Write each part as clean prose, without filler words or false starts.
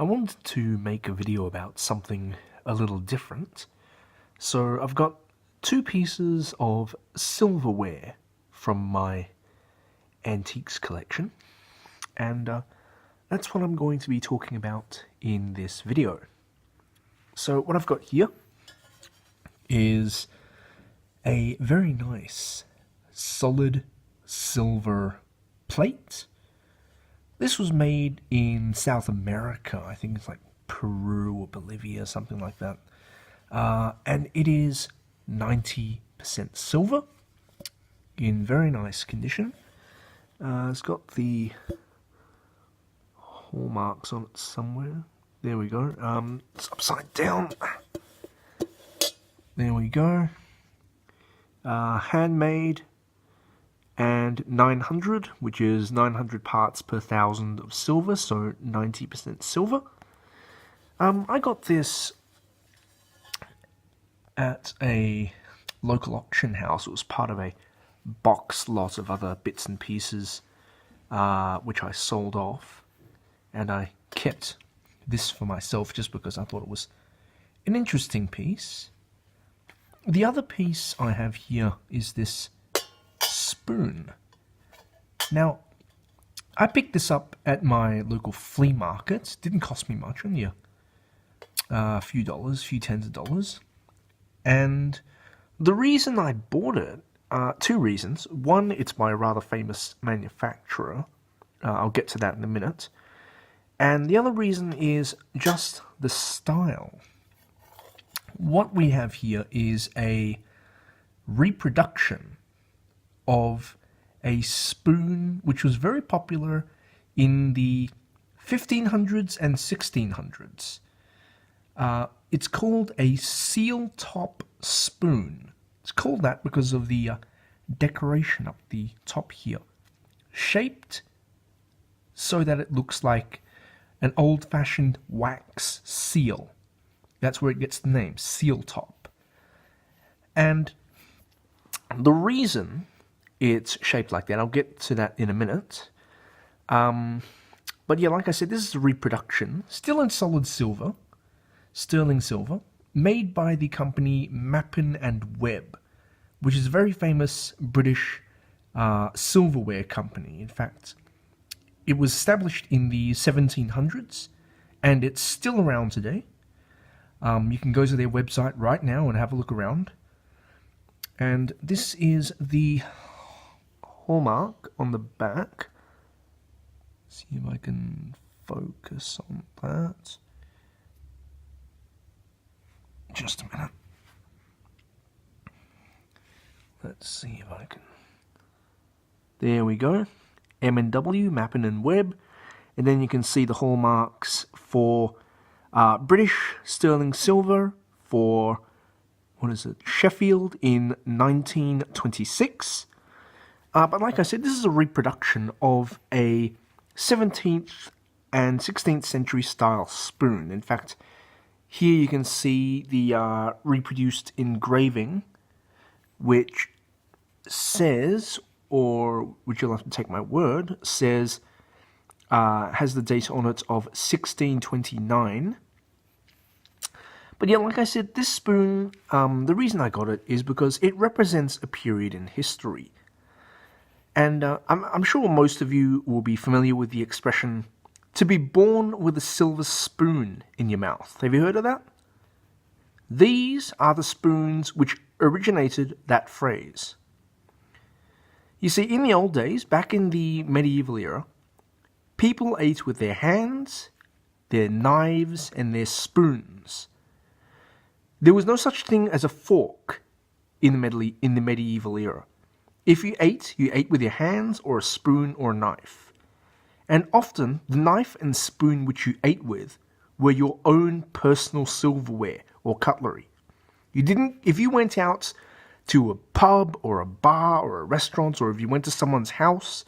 I wanted to make a video about something a little different. So I've got two pieces of silverware from my antiques collection, and that's what I'm going to be talking about in this video. So what I've got here is a very nice solid silver plate. This was made in South America. I think it's like Peru or Bolivia, something like that. And it is 90% silver, in very nice condition. It's got the hallmarks on it somewhere. There we go. It's upside down. There we go. Handmade, and 900, which is 900 parts per thousand of silver, so 90% silver. I got this at a local auction house. It was part of a box lot of other bits and pieces, which I sold off, and I kept this for myself just because I thought it was an interesting piece. The other piece I have here is this spoon. Now, I picked this up at my local flea market. Didn't cost me much, only a few dollars, few tens of dollars. And the reason I bought it, two reasons. One, it's by a rather famous manufacturer. I'll get to that in a minute. And the other reason is just the style. What we have here is a reproduction of a spoon which was very popular in the 1500s and 1600s. It's called a seal top spoon. It's called that because of the decoration up the top here, shaped so that it looks like an old-fashioned wax seal. That's where it gets the name, seal top. And the reason it's shaped like that, I'll get to that in a minute. But yeah, like I said, this is a reproduction, still in solid silver, sterling silver, made by the company Mappin and Webb, which is a very famous British silverware company. In fact, it was established in the 1700s, and it's still around today. You can go to their website right now and have a look around. And this is the hallmark on the back. See if I can focus on that. Just a minute. Let's see if I can. There we go. M&W, Mappin and Webb. And then you can see the hallmarks for British sterling silver, for, Sheffield in 1926. But like I said, this is a reproduction of a 17th and 16th century style spoon. In fact, here you can see the reproduced engraving, which says, or which you'll have to take my word, says, has the date on it of 1629. But yeah, like I said, this spoon, the reason I got it is because it represents a period in history. And I'm sure most of you will be familiar with the expression, to be born with a silver spoon in your mouth. Have you heard of that? These are the spoons which originated that phrase. You see, in the old days, back in the medieval era, people ate with their hands, their knives, and their spoons. There was no such thing as a fork in the medieval era. If you ate with your hands or a spoon or a knife. And often, the knife and spoon which you ate with were your own personal silverware or cutlery. If you went out to a pub or a bar or a restaurant, or if you went to someone's house,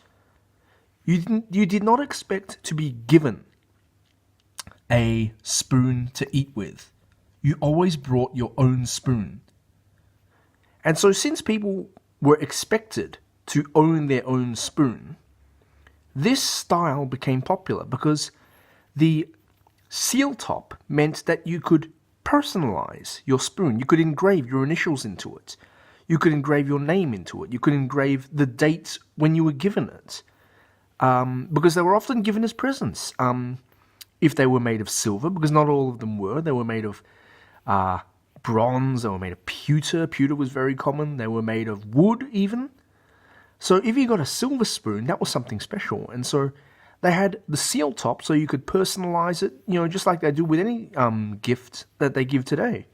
you did not expect to be given a spoon to eat with. You always brought your own spoon. And so since people were expected to own their own spoon, this style became popular because the seal top meant that you could personalize your spoon. You could engrave your initials into it. You could engrave your name into it. You could engrave the date when you were given it. Because they were often given as presents. If they were made of silver, because not all of them were. They were made of bronze, they were made of pewter. Pewter was very common. They were made of wood even. So if you got a silver spoon, that was something special. And so they had the seal top so you could personalize it, just like they do with any gift that they give today.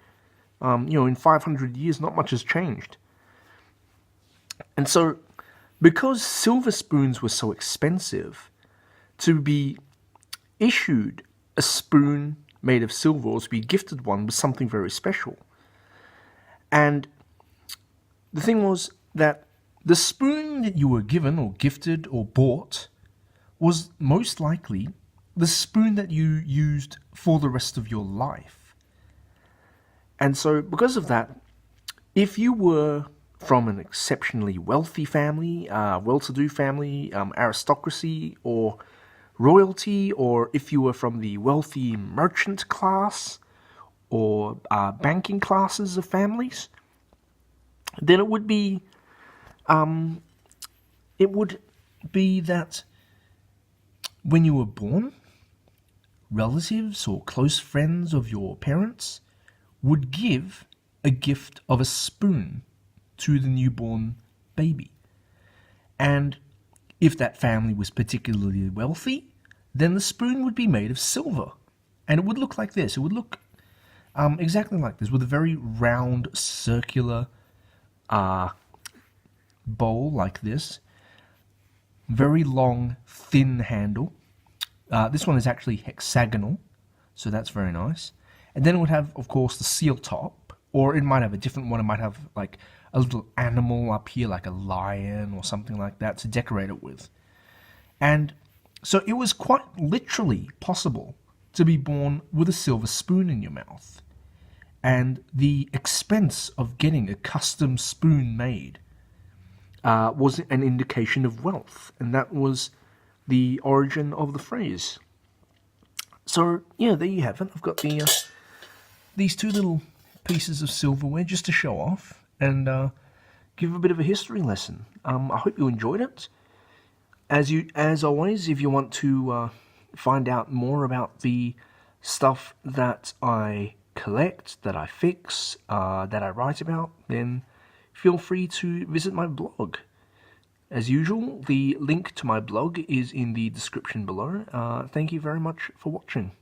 In 500 years, not much has changed. And so, because silver spoons were so expensive, to be issued a spoon made of silver or to be gifted one was something very special. And the thing was that the spoon that you were given or gifted or bought was most likely the spoon that you used for the rest of your life. And so because of that, if you were from an exceptionally wealthy family, well-to-do family, aristocracy or royalty, or if you were from the wealthy merchant class or banking classes of families, then it would be that when you were born, relatives or close friends of your parents would give a gift of a spoon to the newborn baby. And if that family was particularly wealthy, then the spoon would be made of silver. And it would look like this. It would look exactly like this, with a very round, circular bowl like this. Very long, thin handle. This one is actually hexagonal, so that's very nice. And then it would have, of course, the seal top, or it might have a different one. It might have like a little animal up here, like a lion or something like that, to decorate it with. And so it was quite literally possible to be born with a silver spoon in your mouth. And the expense of getting a custom spoon made was an indication of wealth, and that was the origin of the phrase. So, yeah, there you have it. I've got these two little pieces of silverware just to show off and give a bit of a history lesson. I hope you enjoyed it. As always, if you want to find out more about the stuff that I collect, that I fix, that I write about, then feel free to visit my blog. As usual, the link to my blog is in the description below. Thank you very much for watching.